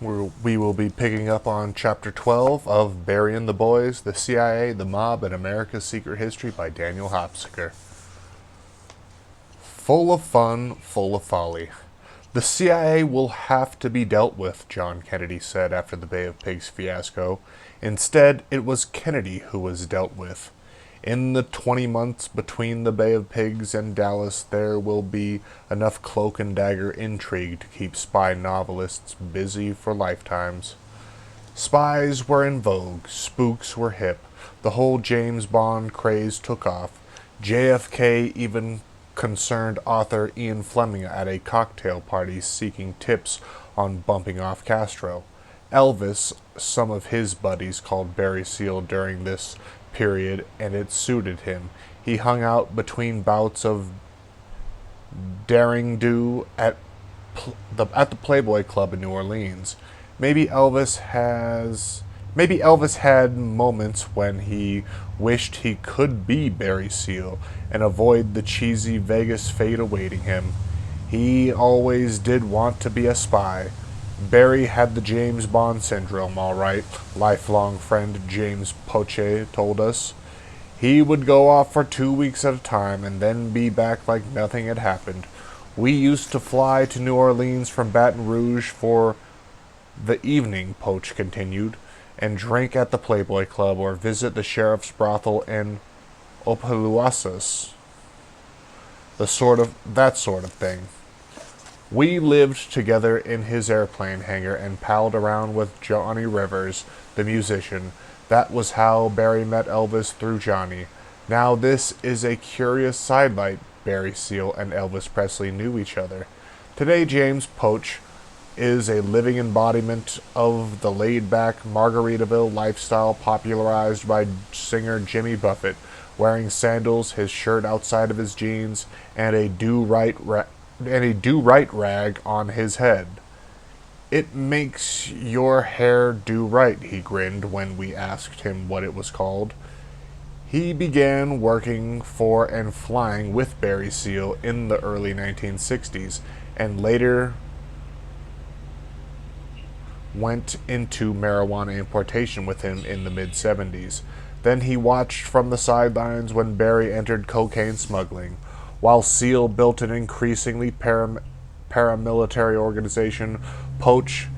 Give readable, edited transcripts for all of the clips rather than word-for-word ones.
We will be picking up on Chapter 12 of Burying the Boys, the CIA, the Mob, and America's Secret History by Daniel Hopsicker. Full of fun, full of folly. The CIA will have to be dealt with, John Kennedy said after the Bay of Pigs fiasco. Instead, it was Kennedy who was dealt with. In the 20 months between the Bay of Pigs and Dallas, there will be enough cloak and dagger intrigue to keep spy novelists busy for lifetimes. Spies were in vogue, spooks were hip, the whole James Bond craze took off. JFK even concerned author Ian Fleming at a cocktail party seeking tips on bumping off Castro. Elvis, some of his buddies called Barry Seal during this period, and it suited him. He hung out between bouts of daring do at the Playboy Club in New Orleans. Maybe Elvis had moments when he wished he could be Barry Seal and avoid the cheesy Vegas fate awaiting him. He always did want to be a spy. Barry had the James Bond syndrome, all right, lifelong friend James Poche told us. He would go off for 2 weeks at a time and then be back like nothing had happened. We used to fly to New Orleans from Baton Rouge for the evening, Poach continued, and drink at the Playboy Club or visit the sheriff's brothel in Opelousas. That sort of thing. We lived together in his airplane hangar and palled around with Johnny Rivers, the musician. That was how Barry met Elvis through Johnny. Now this is a curious sidelight. Barry Seal and Elvis Presley knew each other. Today James Poach is a living embodiment of the laid-back Margaritaville lifestyle popularized by singer Jimmy Buffett, wearing sandals, his shirt outside of his jeans, and a do-right rag on his head. It makes your hair do right, he grinned when we asked him what it was called. He began working for and flying with Barry Seal in the early 1960s, and later went into marijuana importation with him in the mid-70s. Then he watched from the sidelines when Barry entered cocaine smuggling. While Seal built an increasingly paramilitary organization, Poach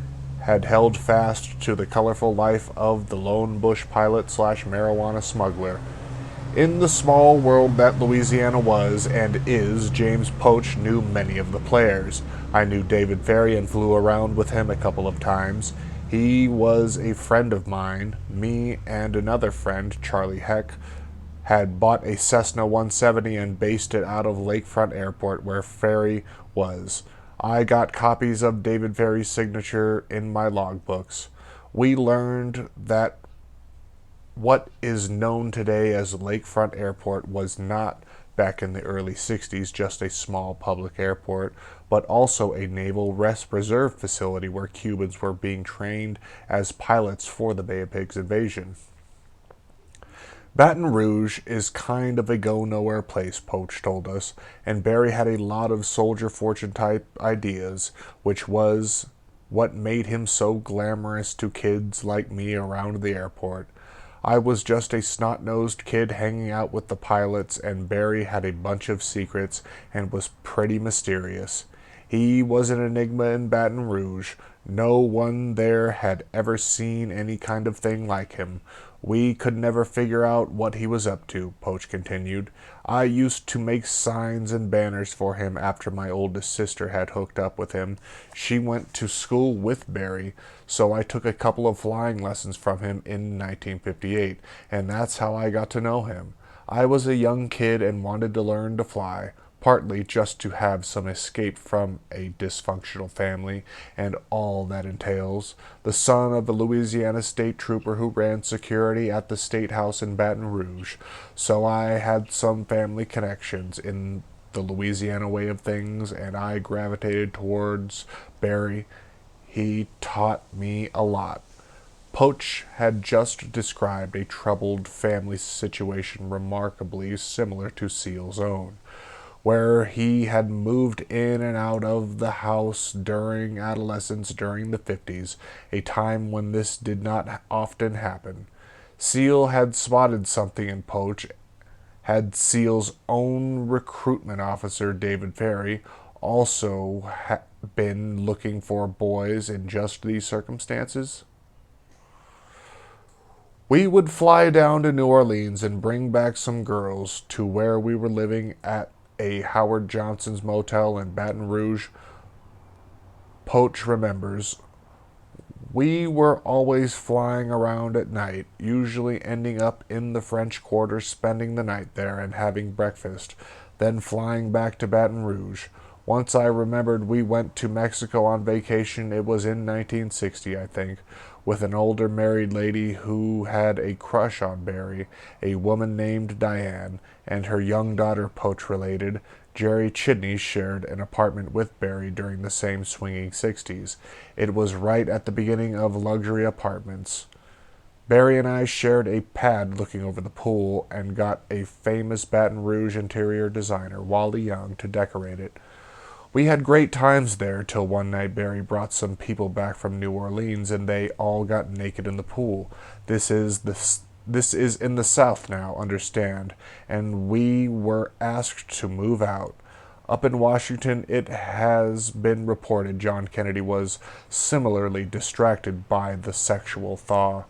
had held fast to the colorful life of the lone bush pilot slash marijuana smuggler. In the small world that Louisiana was and is, James Poach knew many of the players. I knew David Ferry and flew around with him a couple of times. He was a friend of mine. Me and another friend, Charlie Heck, had bought a Cessna 170 and based it out of Lakefront Airport where Ferry was. I got copies of David Ferry's signature in my logbooks. We learned that what is known today as Lakefront Airport was not, back in the early 60s, just a small public airport, but also a naval rest reserve facility where Cubans were being trained as pilots for the Bay of Pigs invasion. Baton Rouge is kind of a go-nowhere place, Poach told us, and Barry had a lot of soldier fortune type ideas, which was what made him so glamorous to kids like me around the airport. I was just a snot-nosed kid hanging out with the pilots, and Barry had a bunch of secrets and was pretty mysterious. He was an enigma in Baton Rouge. No one there had ever seen any kind of thing like him. We could never figure out what he was up to, Poach continued. I used to make signs and banners for him after my oldest sister had hooked up with him. She went to school with Barry, so I took a couple of flying lessons from him in 1958, and that's how I got to know him. I was a young kid and wanted to learn to fly, partly just to have some escape from a dysfunctional family and all that entails. The son of a Louisiana state trooper who ran security at the State House in Baton Rouge, so I had some family connections in the Louisiana way of things, and I gravitated towards Barry. He taught me a lot. Poach had just described a troubled family situation remarkably similar to Seal's own. where he had moved in and out of the house during adolescence during the 50s, a time when this did not often happen. Seal had spotted something in Poach. Had Seal's own recruitment officer, David Ferry, also been looking for boys in just these circumstances? We would fly down to New Orleans and bring back some girls to where we were living at a Howard Johnson's motel in Baton Rouge. Poach remembers. We were always flying around at night, usually ending up in the French Quarter, spending the night there and having breakfast, then flying back to Baton Rouge. Once I remembered we went to Mexico on vacation. It was in 1960, I think, with an older married lady who had a crush on Barry, a woman named Diane, and her young daughter, Poach related. Jerry Chidney shared an apartment with Barry during the same swinging 60s. It was right at the beginning of luxury apartments. Barry and I shared a pad looking over the pool and got a famous Baton Rouge interior designer, Wally Young, to decorate it. We had great times there till one night Barry brought some people back from New Orleans and they all got naked in the pool. This is in the South now, understand, and we were asked to move out. Up in Washington, it has been reported John Kennedy was similarly distracted by the sexual thaw.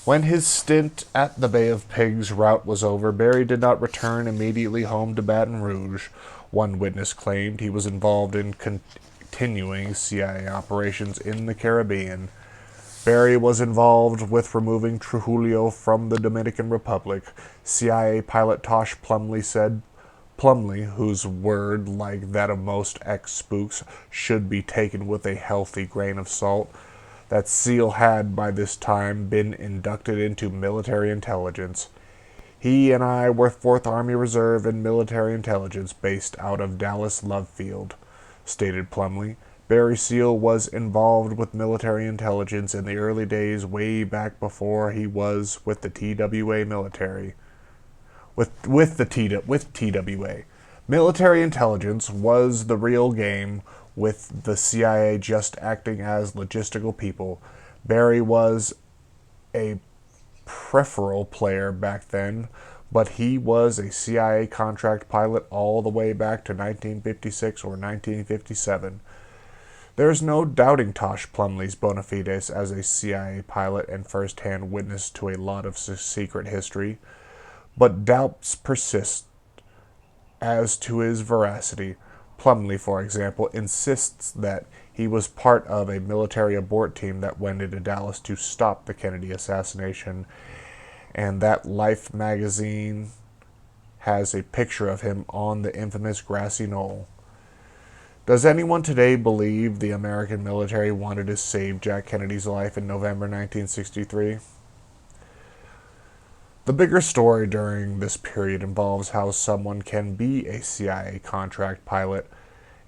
When his stint at the Bay of Pigs route was over, Barry did not return immediately home to Baton Rouge. One witness claimed he was involved in continuing CIA operations in the Caribbean. Barry was involved with removing Trujillo from the Dominican Republic. CIA pilot Tosh Plumley said. Plumley, whose word, like that of most ex-spooks, should be taken with a healthy grain of salt, that Seal had by this time been inducted into military intelligence. He and I were 4th Army Reserve and military intelligence based out of Dallas Love Field, stated Plumley. Barry Seal was involved with military intelligence in the early days, way back before he was with the TWA military. With TWA. Military intelligence was the real game, with the CIA just acting as logistical people. Barry was a peripheral player back then, but he was a CIA contract pilot all the way back to 1956 or 1957. There is no doubting Tosh Plumley's bona fides as a CIA pilot and first-hand witness to a lot of secret history, but doubts persist as to his veracity. Plumley, for example, insists that he was part of a military abort team that went into Dallas to stop the Kennedy assassination, and that Life magazine has a picture of him on the infamous grassy knoll. Does anyone today believe the American military wanted to save Jack Kennedy's life in November 1963? The bigger story during this period involves how someone can be a CIA contract pilot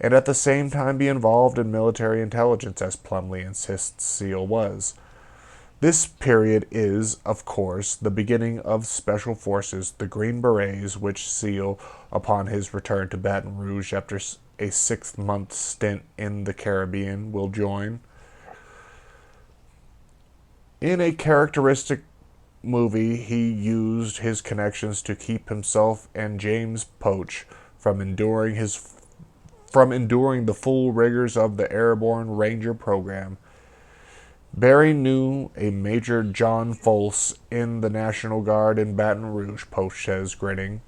and at the same time be involved in military intelligence, as Plumley insists Seal was. This period is, of course, the beginning of Special Forces, the Green Berets, which Seal, upon his return to Baton Rouge after a 6-month stint in the Caribbean, will join. In a characteristic movie, he used his connections to keep himself and James Poach from enduring the full rigors of the Airborne Ranger program. Barry knew a Major John Folse in the National Guard in Baton Rouge, Poach says, grinning.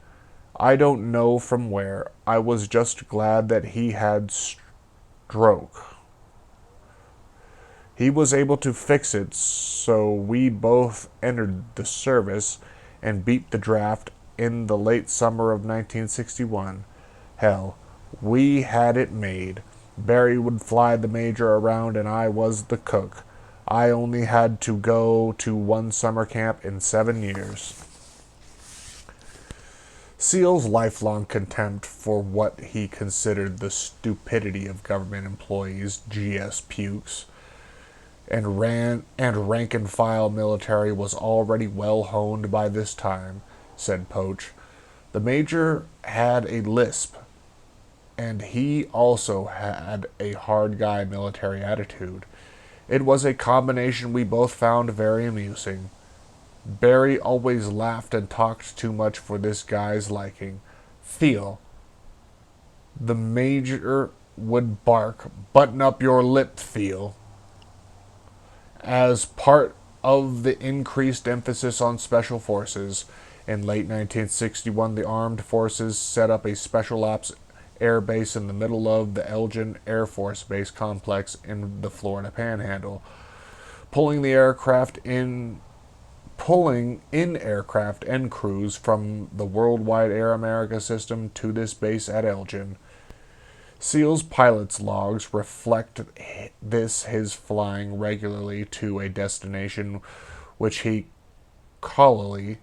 I don't know from where. I was just glad that he had stroke. He was able to fix it, so we both entered the service and beat the draft in the late summer of 1961. Hell, we had it made. Barry would fly the Major around and I was the cook. I only had to go to one summer camp in 7 years. Seal's lifelong contempt for what he considered the stupidity of government employees, GS pukes, and rank-and-file military was already well honed by this time, said Poach. The major had a lisp, and he also had a hard guy military attitude. It was a combination we both found very amusing. Barry always laughed and talked too much for this guy's liking. Theo, the major would bark, "Button up your lip, Theo." As part of the increased emphasis on special forces, in late 1961 the armed forces set up a special ops air base in the middle of the Elgin Air Force Base complex in the Florida Panhandle, pulling the aircraft in pulling in aircraft and crews from the Worldwide Air America system to this base at Elgin. Seal's pilot's logs reflect this his flying regularly to a destination which he coyly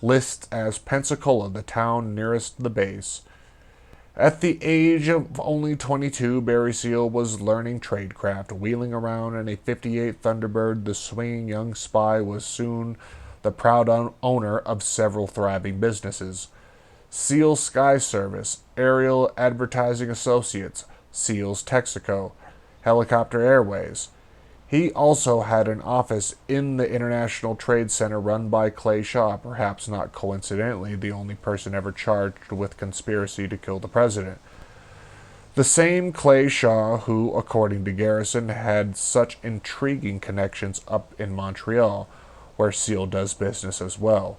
lists as Pensacola, the town nearest the base. At the age of only 22, Barry Seal was learning tradecraft. Wheeling around in a 58 Thunderbird, the swinging young spy was soon the proud owner of several thriving businesses. Seal Sky Service, Aerial Advertising Associates, Seals Texaco, Helicopter Airways. He also had an office in the International Trade Center run by Clay Shaw, perhaps not coincidentally the only person ever charged with conspiracy to kill the president. The same Clay Shaw who, according to Garrison, had such intriguing connections up in Montreal, where Seal does business as well.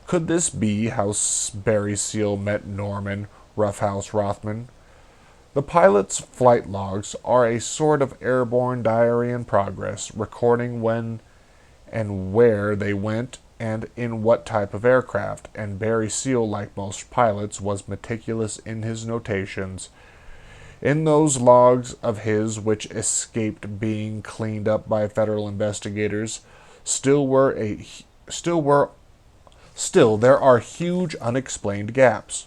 Could this be how Barry Seal met Norman Roughhouse Rothman? The pilot's flight logs are a sort of airborne diary in progress, recording when and where they went and in what type of aircraft, and Barry Seal, like most pilots, was meticulous in his notations. In those logs of his which escaped being cleaned up by federal investigators, still there are huge unexplained gaps.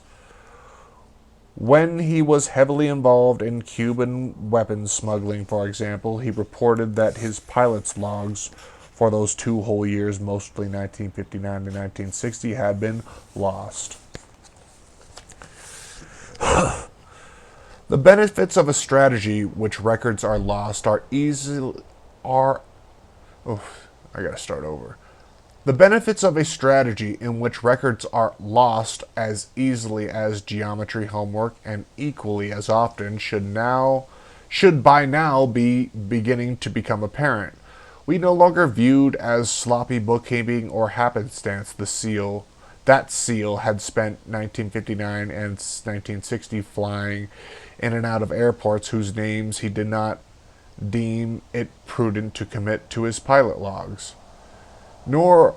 When he was heavily involved in Cuban weapons smuggling, for example, he reported that his pilot's logs for those 2 whole years, mostly 1959 to 1960, had been lost. The benefits of a strategy which records are lost are easily are. Oh, I gotta start over. The benefits of a strategy in which records are lost as easily as geometry homework and equally as often should by now be beginning to become apparent. We no longer viewed as sloppy bookkeeping or happenstance that Seal had spent 1959 and 1960 flying in and out of airports whose names he did not deem it prudent to commit to his pilot logs. Nor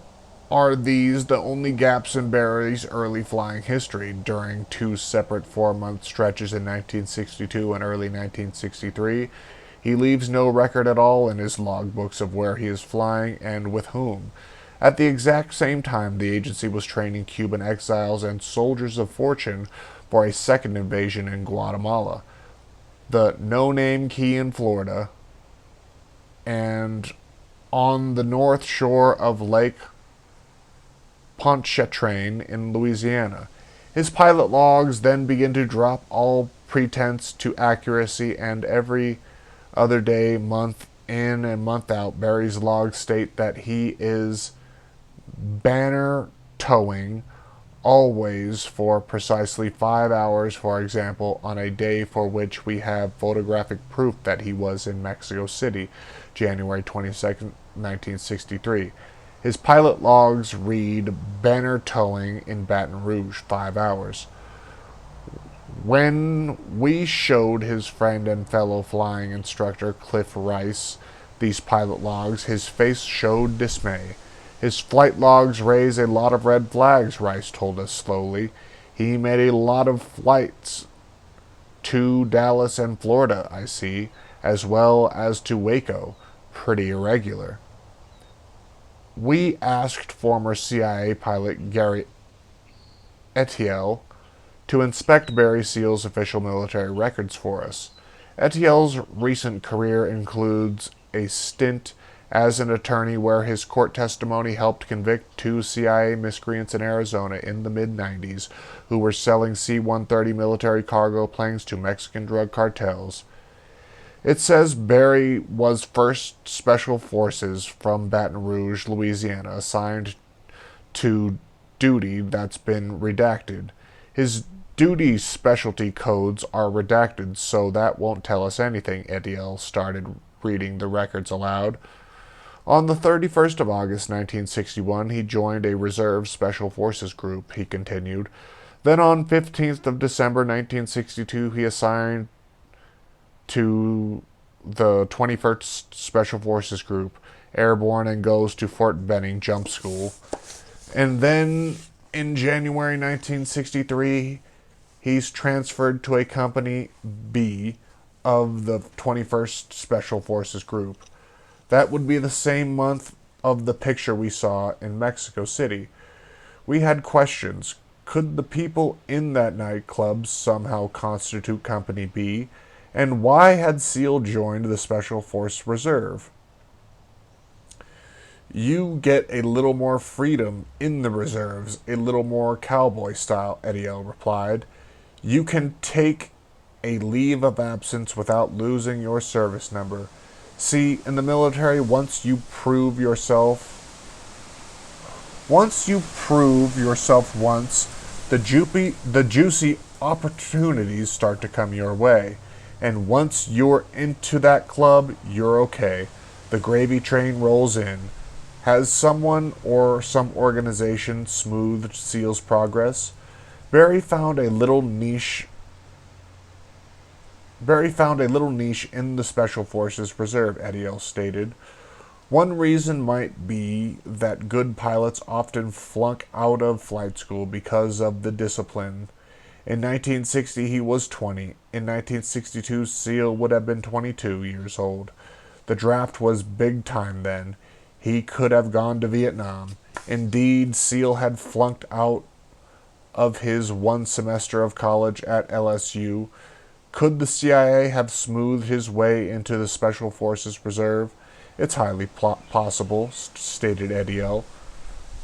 are these the only gaps in Barry's early flying history. During 2 separate 4-month stretches in 1962 and early 1963, he leaves no record at all in his logbooks of where he is flying and with whom. At the exact same time, the agency was training Cuban exiles and soldiers of fortune for a second invasion in Guatemala, the No-Name Key in Florida, and on the north shore of Lake Pontchartrain in Louisiana. His pilot logs then begin to drop all pretense to accuracy, and every other day, month in and month out, Barry's logs state that he is banner towing always for precisely 5 hours, for example, on a day for which we have photographic proof that he was in Mexico City, January 22nd, 1963. His pilot logs read banner towing in Baton Rouge, 5 hours. When we showed his friend and fellow flying instructor Cliff Rice these pilot logs, his face showed dismay. His flight logs raise a lot of red flags, Rice told us slowly. He made a lot of flights to Dallas and Florida, I see, as well as to Waco. Pretty irregular. We asked former CIA pilot Gary Etiel to inspect Barry Seal's official military records for us. Etiel's recent career includes a stint as an attorney, where his court testimony helped convict two CIA miscreants in Arizona in the mid-90s who were selling C-130 military cargo planes to Mexican drug cartels. It says Barry was 1st Special Forces from Baton Rouge, Louisiana, assigned to duty that's been redacted. His duty specialty codes are redacted, so that won't tell us anything. Ediel started reading the records aloud. On the 31st of August 1961, he joined a reserve special forces group, he continued. Then on 15th of December 1962, he assigned to the 21st Special Forces Group, airborne, and goes to Fort Benning Jump School. And then in January 1963, he's transferred to a Company B of the 21st Special Forces Group. That would be the same month of the picture we saw in Mexico City. We had questions. Could the people in that nightclub somehow constitute Company B? And why had Seal joined the Special Force Reserve? You get a little more freedom in the reserves, a little more cowboy style, Ediel replied. You can take a leave of absence without losing your service number. See, in the military, once you prove yourself once, the juicy opportunities start to come your way. And once you're into that club, you're okay. The gravy train rolls in. Has someone or some organization smoothed Seal's progress? Barry found a little niche in the Special Forces Reserve, Ediel stated. One reason might be that good pilots often flunk out of flight school because of the discipline. In 1960, he was 20. In 1962, Seal would have been 22 years old. The draft was big time then. He could have gone to Vietnam. Indeed, Seal had flunked out of his one semester of college at LSU. Could the CIA have smoothed his way into the Special Forces Reserve? It's highly possible, stated Ediel.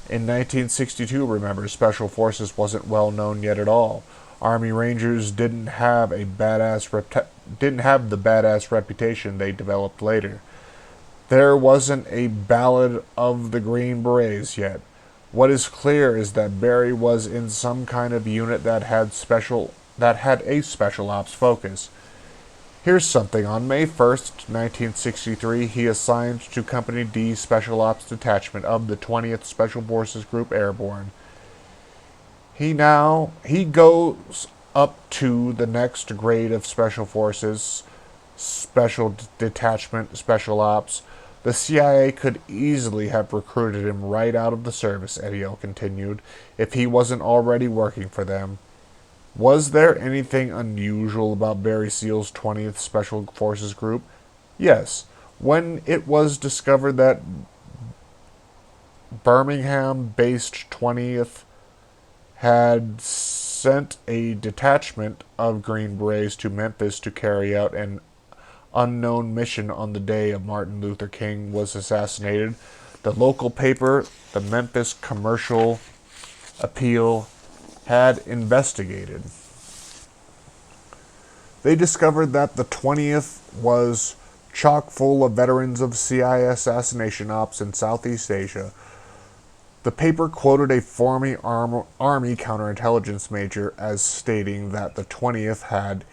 In 1962, remember, Special Forces wasn't well known yet at all. Army Rangers didn't have the badass reputation they developed later. There wasn't a Ballad of the Green Berets yet. What is clear is that Barry was in some kind of unit that had a special ops focus. Here's something. On May 1st, 1963, he assigned to Company D Special Ops Detachment of the 20th Special Forces Group Airborne. He goes up to the next grade of Special Forces, Special Detachment, Special Ops. The CIA could easily have recruited him right out of the service, Ediel continued, if he wasn't already working for them. Was there anything unusual about Barry Seal's 20th Special Forces Group? Yes. When it was discovered that Birmingham-based 20th had sent a detachment of Green Berets to Memphis to carry out an unknown mission on the day of Martin Luther King was assassinated, the local paper, the Memphis Commercial Appeal, had investigated. They discovered that the 20th was chock full of veterans of CIA assassination ops in Southeast Asia. The paper quoted a former Army counterintelligence major as stating that the 20th had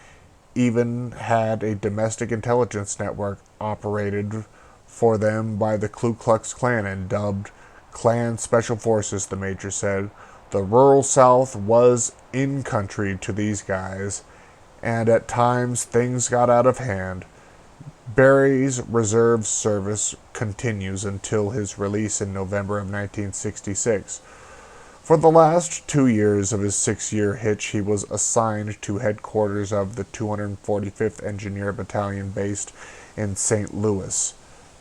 even had a domestic intelligence network operated for them by the Ku Klux Klan and dubbed Klan Special Forces, the major said. The rural South was in country to these guys, and at times things got out of hand. Barry's reserve service continues until his release in November of 1966. For the last 2 years of his 6-year hitch, he was assigned to headquarters of the 245th Engineer Battalion based in St. Louis.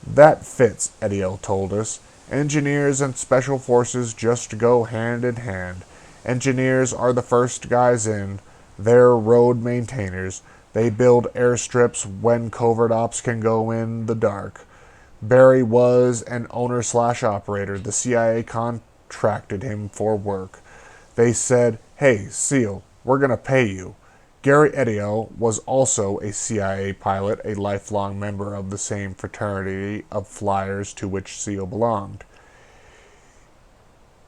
That fits, Ediel told us. Engineers and Special Forces just go hand in hand. Engineers are the first guys in. They're road maintainers. They build airstrips when covert ops can go in the dark. Barry was an owner/operator. The CIA contracted him for work. They said, "Hey, SEAL, we're going to pay you." Gary Edio was also a CIA pilot, a lifelong member of the same fraternity of flyers to which SEAL belonged.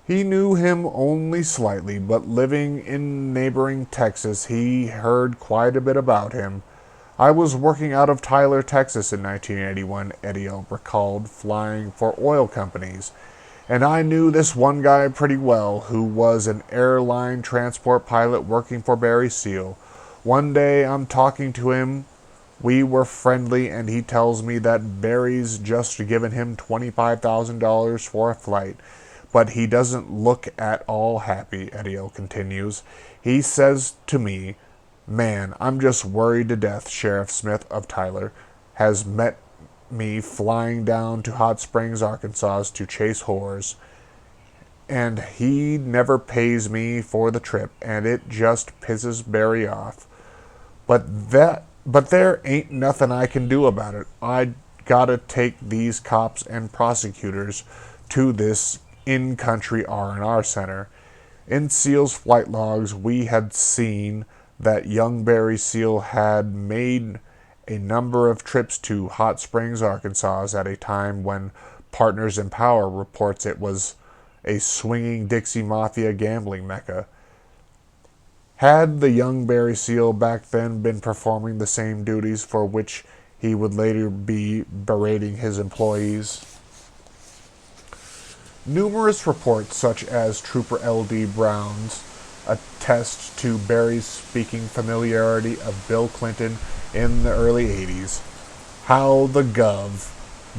He knew him only slightly, but living in neighboring Texas, he heard quite a bit about him. "I was working out of Tyler, Texas in 1981, Edio recalled, flying for oil companies. And I knew this one guy pretty well, who was an airline transport pilot working for Barry Seal. One day I'm talking to him. We were friendly, and he tells me that Barry's just given him $25,000 for a flight. But he doesn't look at all happy," Edio continues. "He says to me, 'Man, I'm just worried to death. Sheriff Smith of Tyler has met me flying down to Hot Springs, Arkansas to chase whores. And he never pays me for the trip, and it just pisses Barry off. But there ain't nothing I can do about it. I gotta take these cops and prosecutors to this in-country R&R center.'" In Seal's flight logs, we had seen that young Barry Seal had made a number of trips to Hot Springs, Arkansas at a time when Partners in Power reports it was a swinging Dixie Mafia gambling mecca. Had the young Barry Seal back then been performing the same duties for which he would later be berating his employees? Numerous reports, such as Trooper L.D. Brown's, attest to Barry's speaking familiarity of Bill Clinton in the early 80s. "How the Gov,"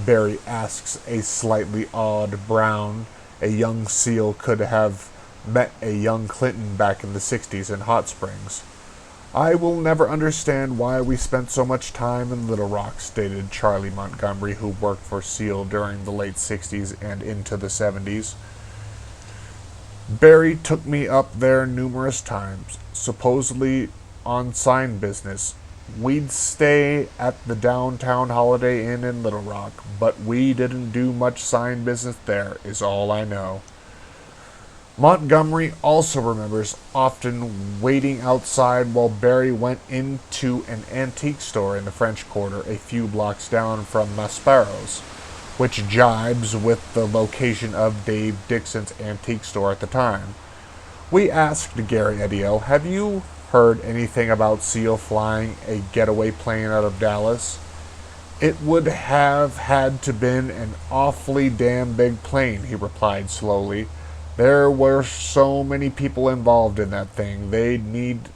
Barry asks a slightly awed Brown, "a young SEAL could have met a young Clinton back in the 60s in Hot Springs." "I will never understand why we spent so much time in Little Rock," stated Charlie Montgomery, who worked for SEAL during the late 60s and into the 70s. "Barry took me up there numerous times, supposedly on sign business. We'd stay at the downtown Holiday Inn in Little Rock, but we didn't do much sign business there, is all I know." Montgomery also remembers often waiting outside while Barry went into an antique store in the French Quarter a few blocks down from Maspero's, which jibes with the location of Dave Dixon's antique store at the time. We asked Gary Edio, "Have you heard anything about SEAL flying a getaway plane out of Dallas?" "It would have had to been an awfully damn big plane," he replied slowly. "There were so many people involved in that thing. They'd need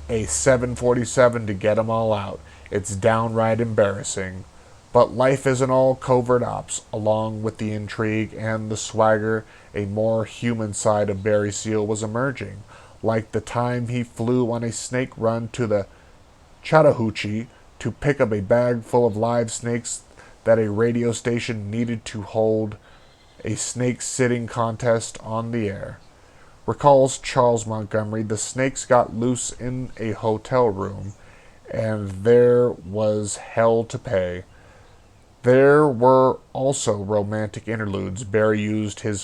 a 747 to get 'em all out. It's downright embarrassing. But life isn't all covert ops. Along with the intrigue and the swagger, a more human side of Barry Seal was emerging, like the time he flew on a snake run to the Chattahoochee to pick up a bag full of live snakes that a radio station needed to hold a snake sitting contest on the air. Recalls Charles Montgomery, "The snakes got loose in a hotel room, and there was hell to pay." There were also romantic interludes. Barry used to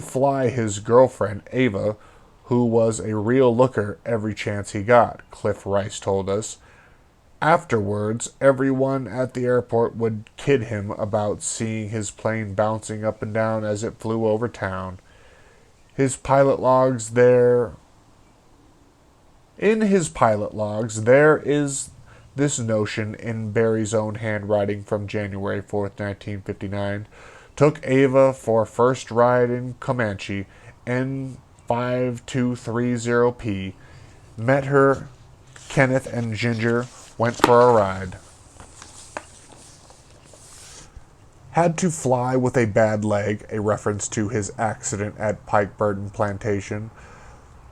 fly his girlfriend, Ava, who was a real looker every chance he got, Cliff Rice told us. Afterwards, everyone at the airport would kid him about seeing his plane bouncing up and down as it flew over town. In his pilot logs, there is this notion in Barry's own handwriting from January 4th, 1959. "Took Ava for first ride in Comanche, N5230P. Met her, Kenneth and Ginger, went for a ride. Had to fly with a bad leg," a reference to his accident at Pike Burton Plantation.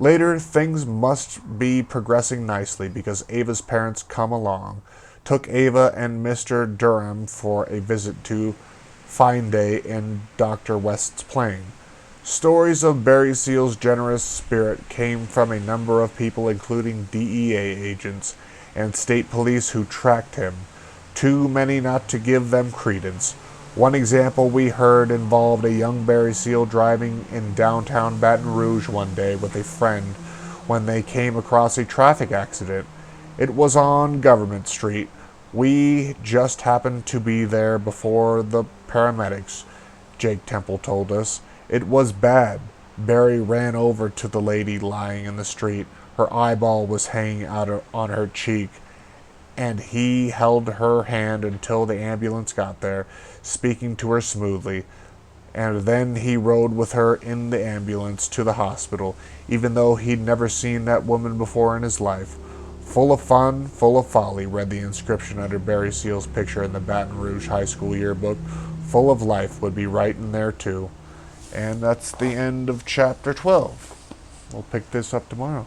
"Later, things must be progressing nicely because Ava's parents come along. Took Ava and Mr. Durham for a visit to Fine Day in Dr. West's plane." Stories of Barry Seal's generous spirit came from a number of people, including DEA agents and state police who tracked him Too many not to give them credence. One example we heard involved a young Barry Seal driving in downtown Baton Rouge one day with a friend when they came across a traffic accident. It was on Government Street. We just happened to be there before the paramedics, Jake Temple told us. It was bad. Barry ran over to the lady lying in the street. Her eyeball was hanging out on her cheek, and he held her hand until the ambulance got there, speaking to her smoothly. And then he rode with her in the ambulance to the hospital, even though he'd never seen that woman before in his life. Full of fun, full of folly, read the inscription under Barry Seal's picture in the Baton Rouge High School yearbook. Full of life would be right in there, too. And that's the end of chapter 12. We'll pick this up tomorrow.